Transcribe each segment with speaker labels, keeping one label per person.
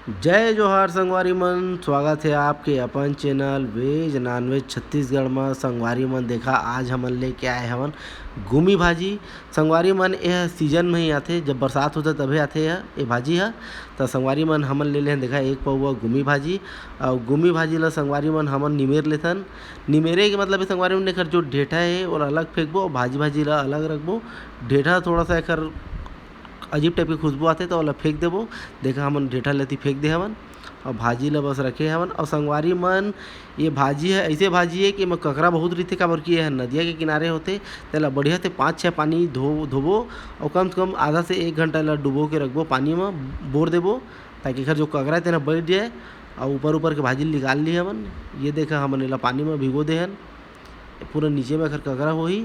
Speaker 1: जय जोहार संगवारी मन। स्वागत है आपके अपन चैनल वेज नॉनवेज छत्तीसगढ़ में। संगवारी मन देखा आज हमन लेके आए हवन गुमी भाजी। संगवारी मन यह सीजन में ही आथे, जब बरसात होता तभी आथे ये भाजी है। तो संगवारी मन हमन ले लेन देखा एक पौवा गुमी भाजी। और गुमी भाजी ला संगवारी मन हमन निमेर लेथन। निमेरे के मतलब संगवारी मन एकर जो ढेठा है और अलग फेंकबो और भाजी ला अलग रखबो। ढेठा थोड़ा सा एकर अजीब टाइप की खुशबू आते तो ओला फेंक देबो। देखा हमन ढेठा लेती फेंक दे हवन और भाजी ला बस रखे हवन। और संगवारी मन ये भाजी है, ऐसे भाजी है कि मैं ककरा बहुत रही काबर कि यह नदिया के किनारे होते तेला बढ़िया से 5-6 पानी धोबो और कम से कम आधा से 1 घंटा ला डुबो के रखबो पानी में, बोर देबो ताकि एकर जो ककरा है तेना बैठ जाए और ऊपर के भाजी निकाल ली हवन। ये देखा हमन एला पानी में भिगो दे हन, पूरा नीचे में एकर ककरा होही।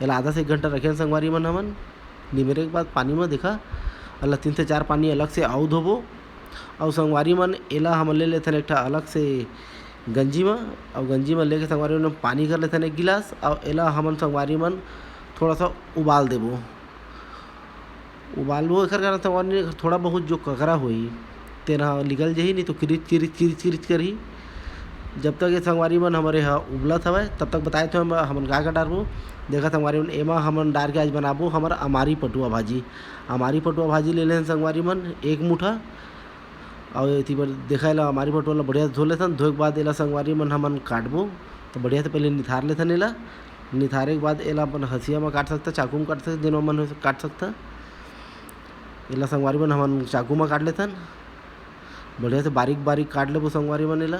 Speaker 1: एला आधा से 1 घंटा रखे संगवारी मन हमन। निमेरे के बाद पानी में देखा अल्लाह 3 से 4 पानी अलग से आउ धोबो। और संगवारी मन एला हमन ले लेथन एक अलग से गंजी में, और गंजी में लेके संगवारी मन पानी कर लेथन 1 गिलास। और एला हमन संगवारी मन थोड़ा सा उबाल देबो। उबालबो एकर कारण संगवारी थोड़ा बहुत जो ककरा होई तेना निकल जाही, नहीं तो किरिच करही। जब तक ये संगवारी मन हमारे यहाँ उबलत हवय तब तक बताए थे हमन का डालबो। देखा संगवारी मन एमा हमन डाल के आज बनाबो हमर अमारी पटुआ भाजी। अमारी पटुआ भाजी ले लेन संगवारी मन 1 मुठा। और एथी पर देखा ला अमारी पटुआ ला बढ़िया धो लेथन। धोए के बाद एला संगवारी मन हमन काटबो तो बढ़िया से पहले निथार लेथन। एला निथारे के बाद एला अपन हसिया में काट सकता, चाकू में काट सकता, जेनो मन काट सकता। एला संगवारी मन हमन चाकू में काट लेथन, बढ़िया से बारीक बारीक काट लेबो संगवारी मन। एला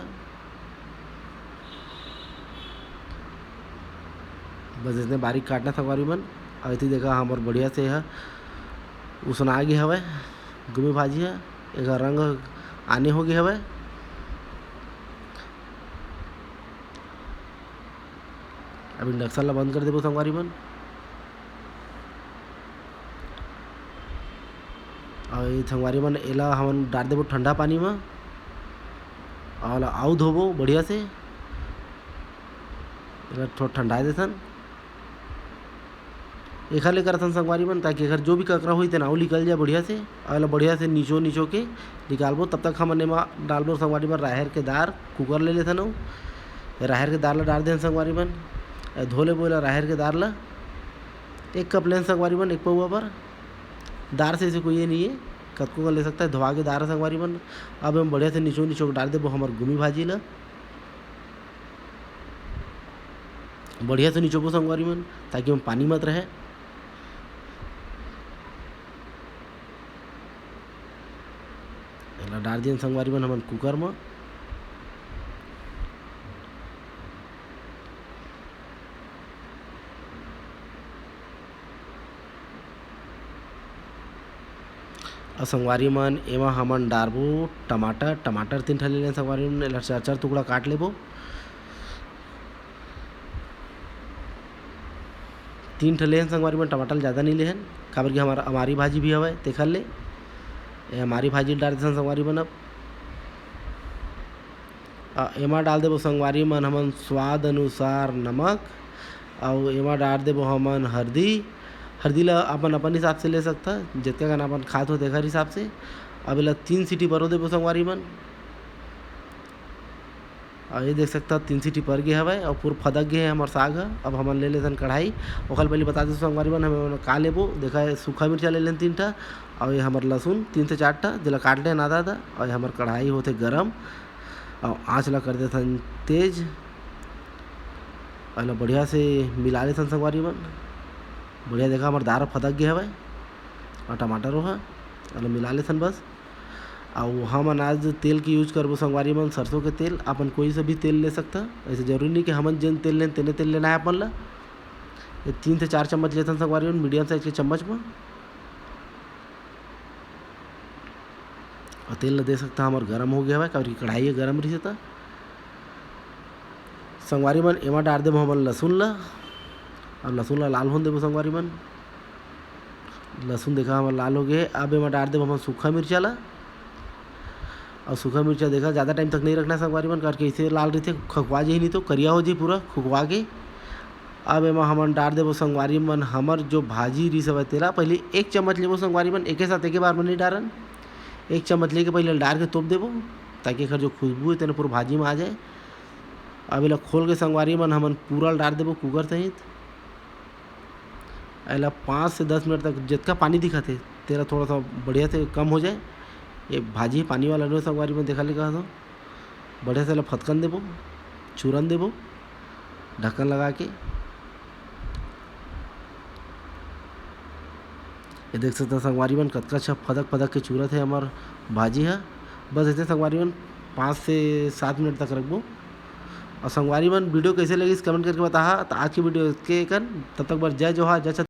Speaker 1: बस इतने बारीक काटना संगवारी मन। और इतनी देखा हमार बढ़िया से है उसना गए हवय गुमी भाजी है, एक रंग आने हो गए हवय। अब इंडक्शन ला बंद कर देबो संगवारी मन। और ये संगवारी मन एला हमन डाल देबो ठंडा पानी में और आउ धोबो बढ़िया से। एला थोड़ा ठंडा देथन एखर ले करथन संगवारी मन, ताकि एखर जो भी ककरा होई तेना आउ निकल जाए बढ़िया से। और एला बढ़िया से नीचो के निकालबो। तब तक हमन एमा डालबो संगवारी मन राहेर के दार। कुकर ले लेथन अउ राहेर के दार ला डाल देन संगवारी मन। धो लेबो एला राहेर के दार ला 1 कप लेन संगवारी मन 1 पौवा पर। दार से ऐसे कोई ये नहीं है, कतको का ले सकता है, धोवा के दार है संगवारी मन। अब हम बढ़िया से नीचो डाल देबो हमर गुमी भाजी ला। बढ़िया से नीचोबो संगवारी मन ताकि हम पानी मत रहे। एला डाल दियन संगवारी मन हमन कुकर में। और संगवारी मन एमा हमन डालबो टमाटर 3 ठन ले लेन संगवारी मन। एला 4-4 टुकड़ा काट लेबो। 3 ठन लेहन संगवारी मन, टमाटर ज़्यादा नहीं लेहन काबर कि हमारा अमारी भाजी भी हवय तेखर ले ये हमारी भाजी डाल देथन संगवारी मन। अब एमा डाल देबो संगवारी मन हमन स्वाद अनुसार नमक। और एमा डाल देबो हमन हल्दी ला अपन हिसाब से ले सकता, जितना कन अपन खात हो तेखर हिसाब से। अब एला 3 सीटी परो देबो संगवारी मन। और ये देख सकता 3 सीटी पर गए हवय और पूरा फदक गए है हमार साग है। अब हमन ले लेथन कढ़ाई। ओखर पहले बता दे संगवारी मन हमें का लेबो। देखा सूखा मिर्चा ले लेन 3 ठा और ये हमार लहसुन 3 से 4 ठा जेला काट लेन आधा। और हमार कढ़ाई होते गरम और आँच ला कर देथन तेज। और बढ़िया से मिला लेथन संगवारी मन। बढ़िया देखा हमार दार फदक गए हवय और टमाटर हो है मिला लेथन बस। और हमन आज तेल की यूज करबो संगवारी मन सरसों के तेल। अपन कोई से भी तेल ले सकता, ऐसे जरूरी नहीं कि हमन जेन तेल लेन तेने तेल लेना है अपन ला। ये 3 से 4 चम्मच लेथन संगवारी मन मीडियम साइज के चम्मच में। और तेल ला दे सकता हमार गर्म हो गया है काबर कि कढ़ाई गर्म रही था। संगवारी मन एमा डाल देबो हमन लहसुन ला। और लहसुन ला लाल होने देबो संगवारी मन। लहसुन देखा हमार लाल हो गए। अब एमा डाल देबो हमन सूखा मिर्चा ला। और सूखा मिर्चा देखा ज़्यादा टाइम तक नहीं रखना संगवारी मन, करके इसे लाल रही थे खकवा जाए, नहीं तो करिया हो जाए पूरा खुकवा के। अब एमा हमन डाल देबो संगवारी मन हमर जो भाजी रिस हवय तेला पहले 1 चम्मच लेबो संगवारी मन। एके साथ एके बार में नहीं डारन, 1 चम्मच लेके पहले डाल के तोप देबो ताकि एकर जो खुशबू है तेन पूरा भाजी में आ जाए। अब एला खोल के संगवारी मन हमन पूरा डाल देबो कुकर सहित। एला 5 से 10 मिनट तक जितना पानी दिखत है तेरा थोड़ा सा बढ़िया से कम हो जाए। ये भाजी पानी वाला नहीं संगवारी में देखा लेगा तो बढ़िया से एला फतकन देबो, चूरन देबो ढक्कन लगा के। ये देख सकते संगवारी मन कतका अच्छा फदक फदक के चूरत है हमार भाजी है। बस ऐसे संगवारी मन 5 से 7 मिनट तक रखबो। और संगवारी मन वीडियो कैसे लगी कमेंट करके बता। तो आज की वीडियो के तब तक बर जय जोहार जय छत्तीसगढ़।